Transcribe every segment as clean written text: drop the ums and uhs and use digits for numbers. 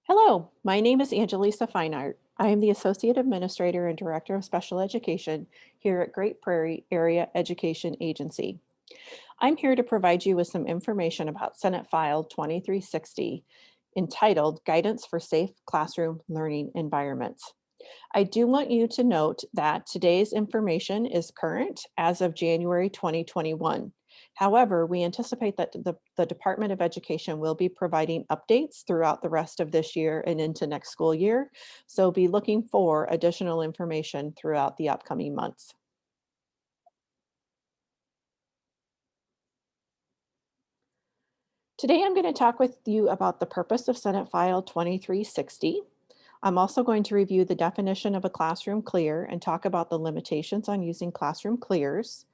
Hello, my name is Angelisa Fynaardt. I am the Associate Administrator and Director of Special Education here at Great Prairie Area Education Agency. I'm here to provide you with some information about Senate File 2360 entitled Guidance for Safe Classroom Learning Environments. I do want you to note that today's information is current as of January 2021. However, we anticipate that the Department of Education will be providing updates throughout the rest of this year and into next school year. So be looking for additional information throughout the upcoming months. Today, I'm going to talk with you about the purpose of Senate File 2360. I'm also going to review the definition of a classroom clear and talk about the limitations on using classroom clears.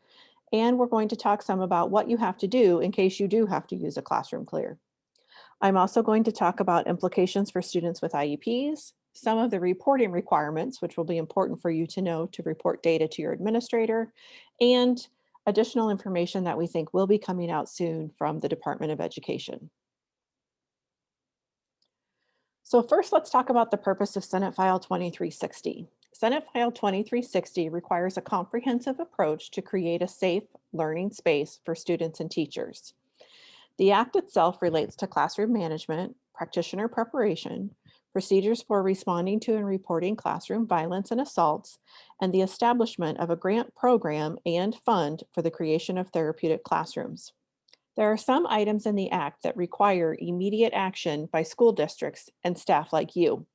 And we're going to talk some about what you have to do in case you do have to use a classroom clear. I'm also going to talk about implications for students with IEPs, some of the reporting requirements, which will be important for you to know to report data to your administrator, and additional information that we think will be coming out soon from the Department of Education. So first, let's talk about the purpose of Senate File 2360. Senate File 2360 requires a comprehensive approach to create a safe learning space for students and teachers. The act itself relates to classroom management, practitioner preparation, procedures for responding to and reporting classroom violence and assaults, and the establishment of a grant program and fund for the creation of therapeutic classrooms. There are some items in the Act that require immediate action by school districts and staff like you.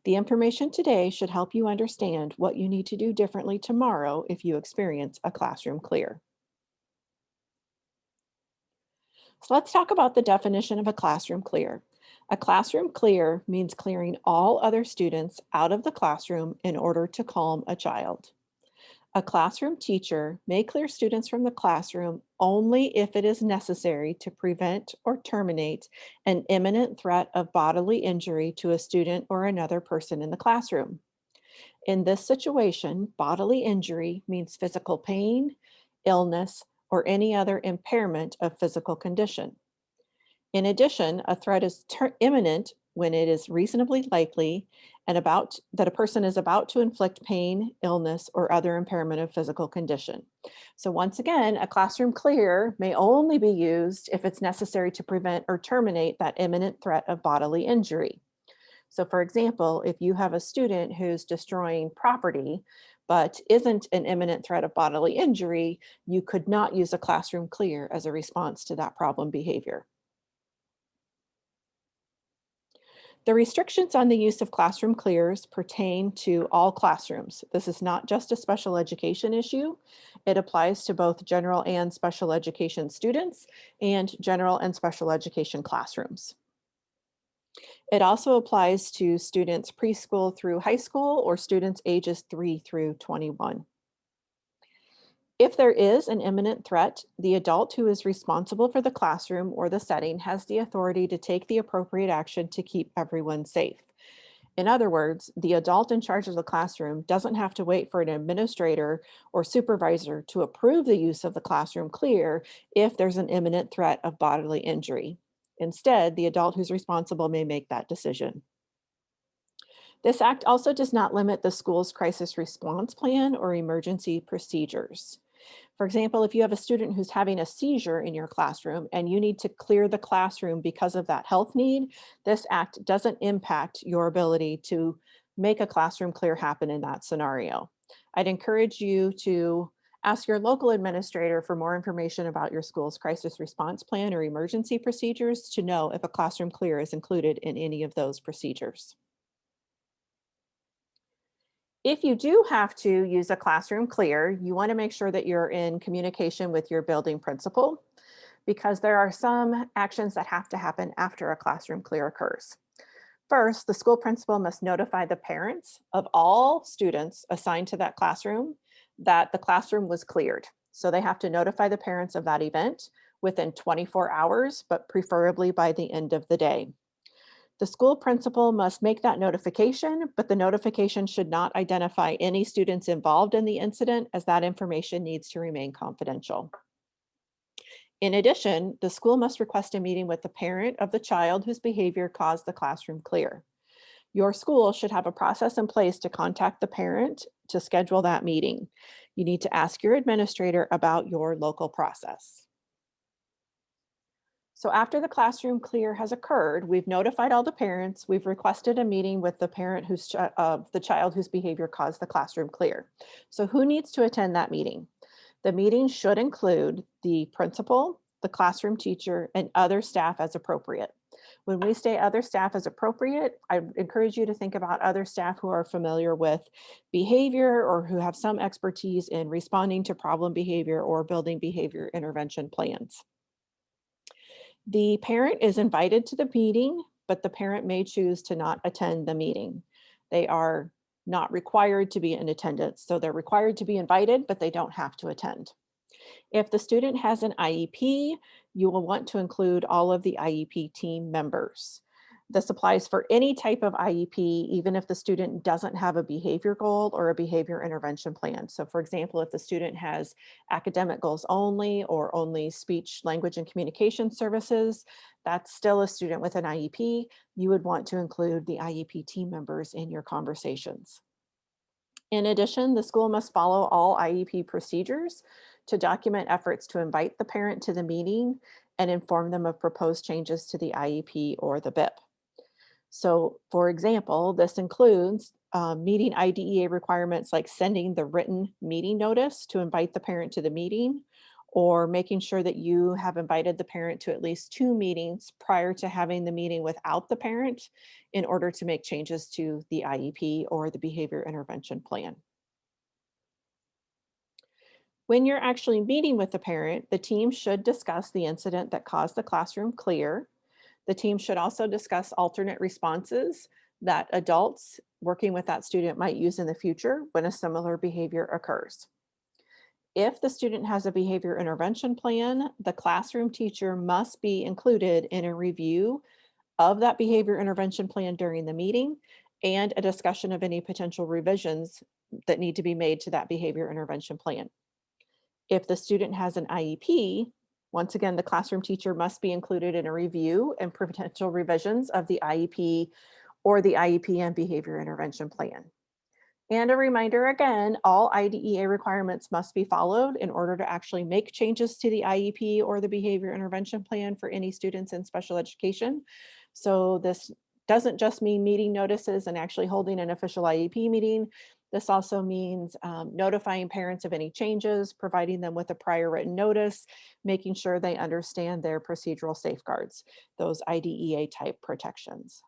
The information today should help you understand what you need to do differently tomorrow if you experience a classroom clear. So let's talk about the definition of a classroom clear. A classroom clear means clearing all other students out of the classroom in order to calm a child. A classroom teacher may clear students from the classroom only if it is necessary to prevent or terminate an imminent threat of bodily injury to a student or another person in the classroom. In this situation, bodily injury means physical pain, illness, or any other impairment of physical condition. In addition, a threat is imminent when it is reasonably likely and about that a person is about to inflict pain, illness, or other impairment of physical condition. So once again, a classroom clear may only be used if it's necessary to prevent or terminate that imminent threat of bodily injury. So for example, if you have a student who's destroying property, but isn't an imminent threat of bodily injury, you could not use a classroom clear as a response to that problem behavior. The restrictions on the use of classroom clears pertain to all classrooms. This is not just a special education issue. It applies to both general and special education students and general and special education classrooms. It also applies to students preschool through high school or students ages 3 through 21. If there is an imminent threat, the adult who is responsible for the classroom or the setting has the authority to take the appropriate action to keep everyone safe. In other words, the adult in charge of the classroom doesn't have to wait for an administrator or supervisor to approve the use of the classroom clear if there's an imminent threat of bodily injury. Instead, the adult who's responsible may make that decision. This act also does not limit the school's crisis response plan or emergency procedures. For example, if you have a student who's having a seizure in your classroom and you need to clear the classroom because of that health need, this act doesn't impact your ability to make a classroom clear happen in that scenario. I'd encourage you to ask your local administrator for more information about your school's crisis response plan or emergency procedures to know if a classroom clear is included in any of those procedures. If you do have to use a classroom clear, you want to make sure that you're in communication with your building principal because there are some actions that have to happen after a classroom clear occurs. First, the school principal must notify the parents of all students assigned to that classroom that the classroom was cleared. So they have to notify the parents of that event within 24 hours, but preferably by the end of the day. The school principal must make that notification, but the notification should not identify any students involved in the incident as that information needs to remain confidential. In addition, the school must request a meeting with the parent of the child whose behavior caused the classroom clear. Your school should have a process in place to contact the parent to schedule that meeting. You need to ask your administrator about your local process. So after the classroom clear has occurred, we've notified all the parents, we've requested a meeting with the parent of the child whose behavior caused the classroom clear. So who needs to attend that meeting? The meeting should include the principal, the classroom teacher, and other staff as appropriate. When we say other staff as appropriate, I encourage you to think about other staff who are familiar with behavior or who have some expertise in responding to problem behavior or building behavior intervention plans. The parent is invited to the meeting, but the parent may choose to not attend the meeting. They are not required to be in attendance. So they're required to be invited, but they don't have to attend. If the student has an IEP, you will want to include all of the IEP team members. This applies for any type of IEP, even if the student doesn't have a behavior goal or a behavior intervention plan. So for example, if the student has academic goals only or only speech, language, and communication services, that's still a student with an IEP. You would want to include the IEP team members in your conversations. In addition, the school must follow all IEP procedures to document efforts to invite the parent to the meeting and inform them of proposed changes to the IEP or the BIP. So for example, this includes meeting IDEA requirements like sending the written meeting notice to invite the parent to the meeting, or making sure that you have invited the parent to at least 2 meetings prior to having the meeting without the parent in order to make changes to the IEP or the behavior intervention plan. When you're actually meeting with the parent, the team should discuss the incident that caused the classroom clear. The team should also discuss alternate responses that adults working with that student might use in the future when a similar behavior occurs. If the student has a behavior intervention plan, the classroom teacher must be included in a review of that behavior intervention plan during the meeting and a discussion of any potential revisions that need to be made to that behavior intervention plan. If the student has an IEP, once again, the classroom teacher must be included in a review and potential revisions of the IEP or the IEP and behavior intervention plan. And a reminder again, all IDEA requirements must be followed in order to actually make changes to the IEP or the behavior intervention plan for any students in special education. So this doesn't just mean meeting notices and actually holding an official IEP meeting. This also means notifying parents of any changes, providing them with a prior written notice, making sure they understand their procedural safeguards, those IDEA type protections.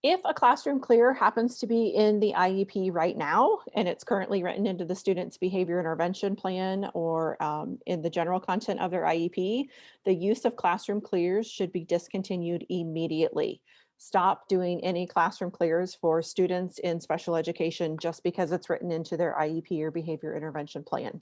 If a classroom clear happens to be in the IEP right now, and it's currently written into the student's behavior intervention plan or in the general content of their IEP, the use of classroom clears should be discontinued immediately. Stop doing any classroom clears for students in special education just because it's written into their IEP or behavior intervention plan.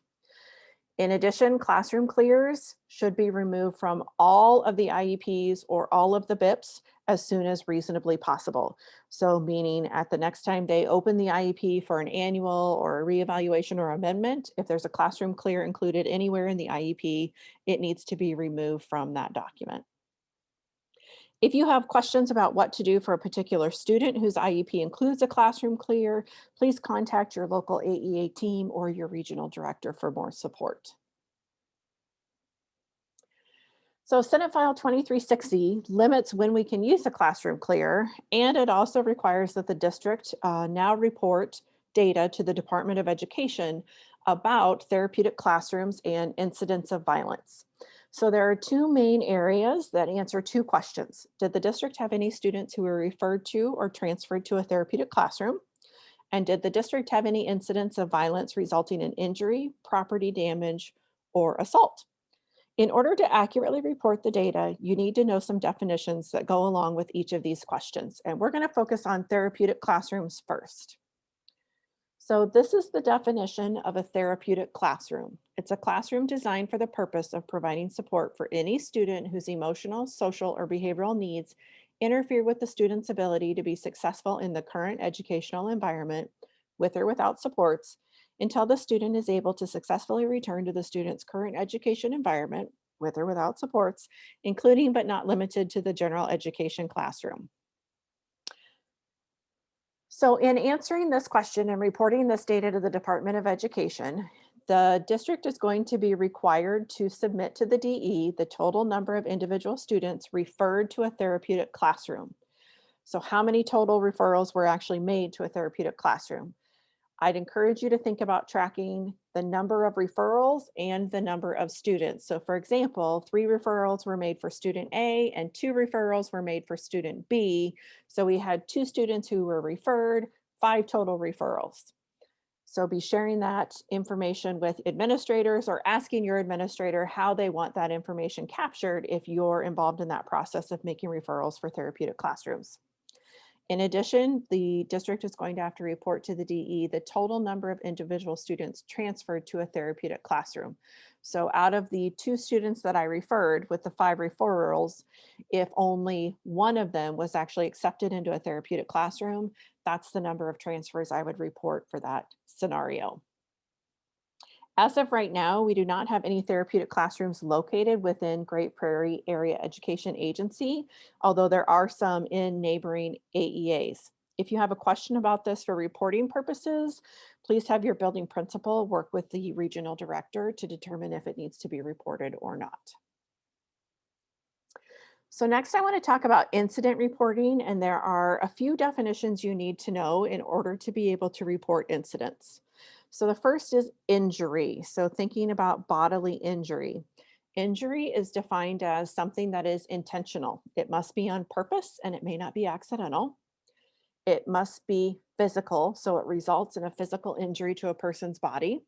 In addition, classroom clears should be removed from all of the IEPs or all of the BIPs as soon as reasonably possible. So meaning at the next time they open the IEP for an annual or a reevaluation or amendment, if there's a classroom clear included anywhere in the IEP, it needs to be removed from that document. If you have questions about what to do for a particular student whose IEP includes a classroom clear, please contact your local AEA team or your regional director for more support. So Senate File 2360 limits when we can use a classroom clear, and it also requires that the district now report data to the Department of Education about therapeutic classrooms and incidents of violence. So there are 2 main areas that answer 2 questions. Did the district have any students who were referred to or transferred to a therapeutic classroom? And did the district have any incidents of violence resulting in injury, property damage, or assault? In order to accurately report the data, you need to know some definitions that go along with each of these questions. And we're going to focus on therapeutic classrooms first. So this is the definition of a therapeutic classroom. It's a classroom designed for the purpose of providing support for any student whose emotional, social, or behavioral needs interfere with the student's ability to be successful in the current educational environment with or without supports, until the student is able to successfully return to the student's current education environment, with or without supports, including but not limited to the general education classroom. So in answering this question and reporting this data to the Department of Education, the district is going to be required to submit to the DE the total number of individual students referred to a therapeutic classroom. So how many total referrals were actually made to a therapeutic classroom? I'd encourage you to think about tracking the number of referrals and the number of students. So for example, 3 referrals were made for student A and 2 referrals were made for student B. So we had 2 students who were referred, 5 total referrals. So be sharing that information with administrators or asking your administrator how they want that information captured if you're involved in that process of making referrals for therapeutic classrooms. In addition, the district is going to have to report to the DE the total number of individual students transferred to a therapeutic classroom. So out of the 2 students that I referred with the 5 referrals, if only one of them was actually accepted into a therapeutic classroom, that's the number of transfers I would report for that scenario. As of right now, we do not have any therapeutic classrooms located within Great Prairie Area Education Agency, although there are some in neighboring AEAs. If you have a question about this for reporting purposes, please have your building principal work with the regional director to determine if it needs to be reported or not. So next I want to talk about incident reporting, and there are a few definitions you need to know in order to be able to report incidents. So the first is injury. So thinking about bodily injury. Injury is defined as something that is intentional. It must be on purpose and it may not be accidental. It must be physical, so it results in a physical injury to a person's body.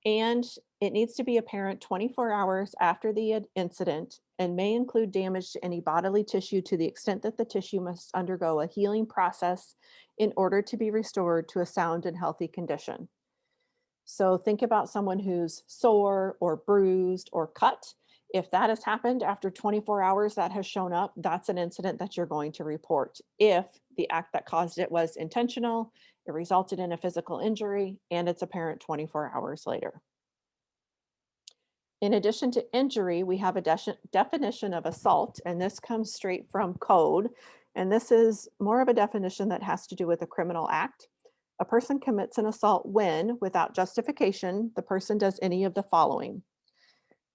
And it needs to be apparent 24 hours after the incident and may include damage to any bodily tissue to the extent that the tissue must undergo a healing process in order to be restored to a sound and healthy condition. So think about someone who's sore or bruised or cut. If that has happened after 24 hours that has shown up, that's an incident that you're going to report. If the act that caused it was intentional, it resulted in a physical injury, and it's apparent 24 hours later. In addition to injury, we have a definition of assault, and this comes straight from code. And this is more of a definition that has to do with a criminal act. A person commits an assault when, without justification, the person does any of the following.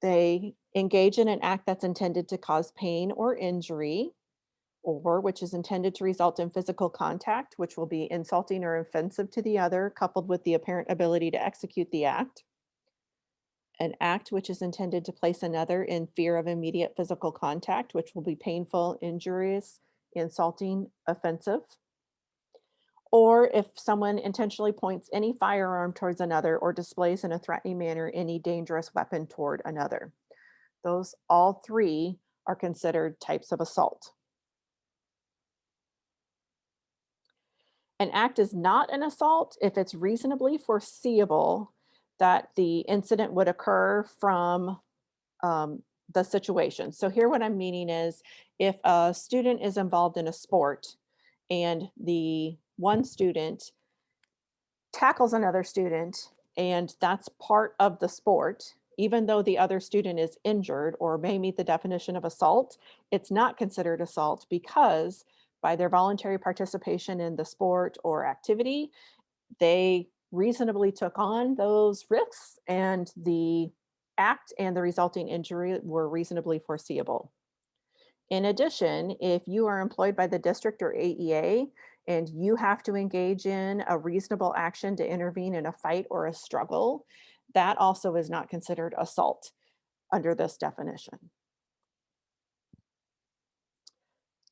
They engage in an act that's intended to cause pain or injury, or which is intended to result in physical contact, which will be insulting or offensive to the other, coupled with the apparent ability to execute the act. An act which is intended to place another in fear of immediate physical contact, which will be painful, injurious, insulting, offensive. Or if someone intentionally points any firearm towards another or displays in a threatening manner any dangerous weapon toward another. Those all 3 are considered types of assault. An act is not an assault if it's reasonably foreseeable that the incident would occur from the situation. So here what I'm meaning is if a student is involved in a sport and the one student tackles another student and that's part of the sport, even though the other student is injured or may meet the definition of assault, it's not considered assault because by their voluntary participation in the sport or activity, they reasonably took on those risks and the act and the resulting injury were reasonably foreseeable. In addition, if you are employed by the district or AEA and you have to engage in a reasonable action to intervene in a fight or a struggle, that also is not considered assault under this definition.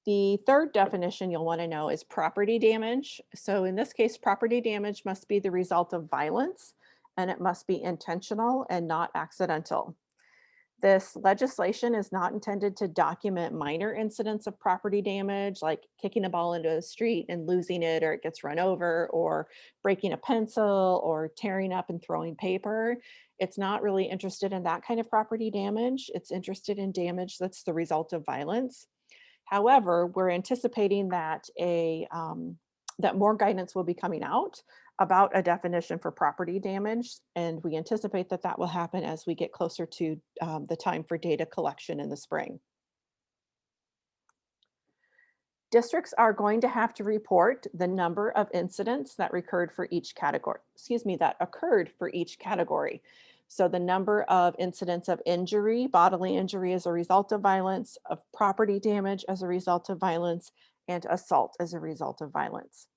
The third definition you'll want to know is property damage. So in this case, property damage must be the result of violence and it must be intentional and not accidental. This legislation is not intended to document minor incidents of property damage, like kicking a ball into the street and losing it, or it gets run over, or breaking a pencil, or tearing up and throwing paper. It's not really interested in that kind of property damage. It's interested in damage that's the result of violence. However, we're anticipating that that more guidance will be coming out about a definition for property damage, and we anticipate that that will happen as we get closer to the time for data collection in the spring. Districts are going to have to report the number of incidents that occurred for each category, that occurred for each category. So the number of incidents of injury, bodily injury as a result of violence, of property damage as a result of violence, and assault as a result of violence.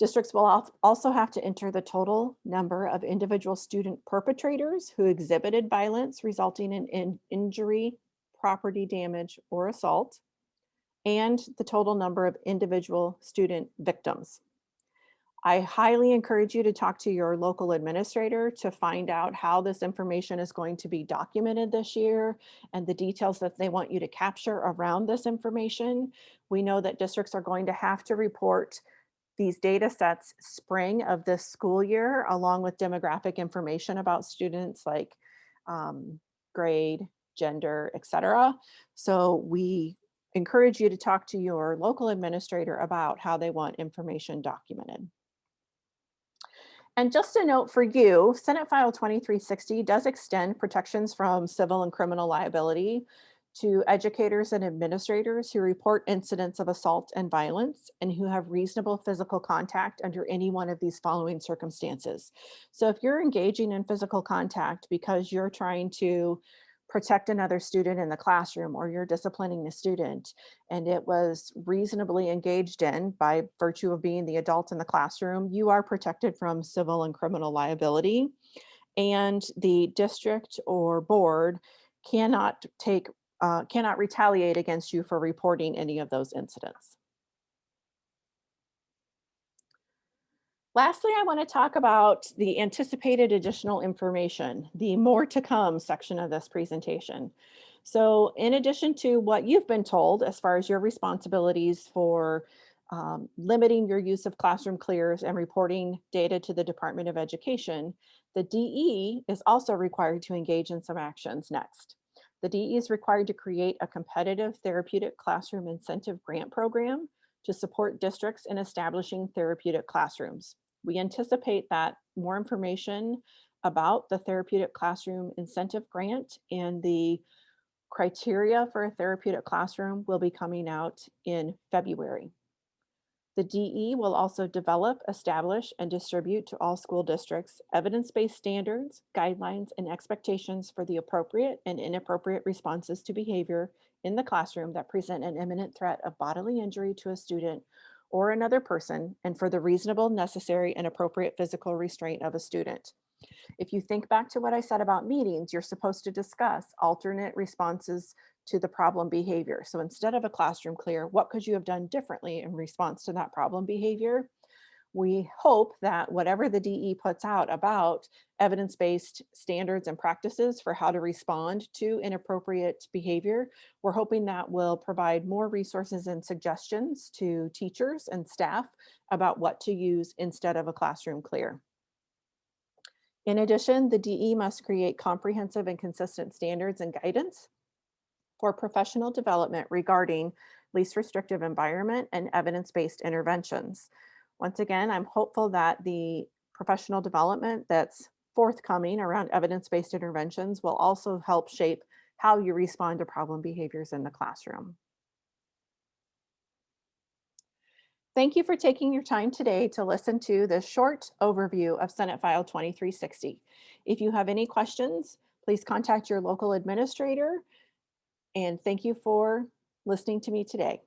Districts will also have to enter the total number of individual student perpetrators who exhibited violence resulting in injury, property damage, or assault, and the total number of individual student victims. I highly encourage you to talk to your local administrator to find out how this information is going to be documented this year and the details that they want you to capture around this information. We know that districts are going to have to report these data sets spring of this school year, along with demographic information about students like grade, gender, etc. So we encourage you to talk to your local administrator about how they want information documented. And just a note for you, Senate File 2360 does extend protections from civil and criminal liability to educators and administrators who report incidents of assault and violence and who have reasonable physical contact under any one of these following circumstances. So if you're engaging in physical contact because you're trying to protect another student in the classroom or you're disciplining a student and it was reasonably engaged in by virtue of being the adult in the classroom, you are protected from civil and criminal liability. And the district or board cannot cannot retaliate against you for reporting any of those incidents. Lastly, I want to talk about the anticipated additional information, the more to come section of this presentation. So in addition to what you've been told as far as your responsibilities for limiting your use of classroom clears and reporting data to the Department of Education, the DE is also required to engage in some actions next. The DE is required to create a competitive therapeutic classroom incentive grant program to support districts in establishing therapeutic classrooms. We anticipate that more information about the therapeutic classroom incentive grant and the criteria for a therapeutic classroom will be coming out in February. The DE will also develop, establish, and distribute to all school districts evidence-based standards, guidelines, and expectations for the appropriate and inappropriate responses to behavior in the classroom that present an imminent threat of bodily injury to a student or another person, and for the reasonable, necessary, and appropriate physical restraint of a student. If you think back to what I said about meetings, you're supposed to discuss alternate responses to the problem behavior. So instead of a classroom clear, what could you have done differently in response to that problem behavior? We hope that whatever the DE puts out about evidence-based standards and practices for how to respond to inappropriate behavior, we're hoping that will provide more resources and suggestions to teachers and staff about what to use instead of a classroom clear. In addition, the DE must create comprehensive and consistent standards and guidance for professional development regarding least restrictive environment and evidence-based interventions. Once again, I'm hopeful that the professional development that's forthcoming around evidence-based interventions will also help shape how you respond to problem behaviors in the classroom. Thank you for taking your time today to listen to this short overview of Senate File 2360. If you have any questions, please contact your local administrator. And thank you for listening to me today.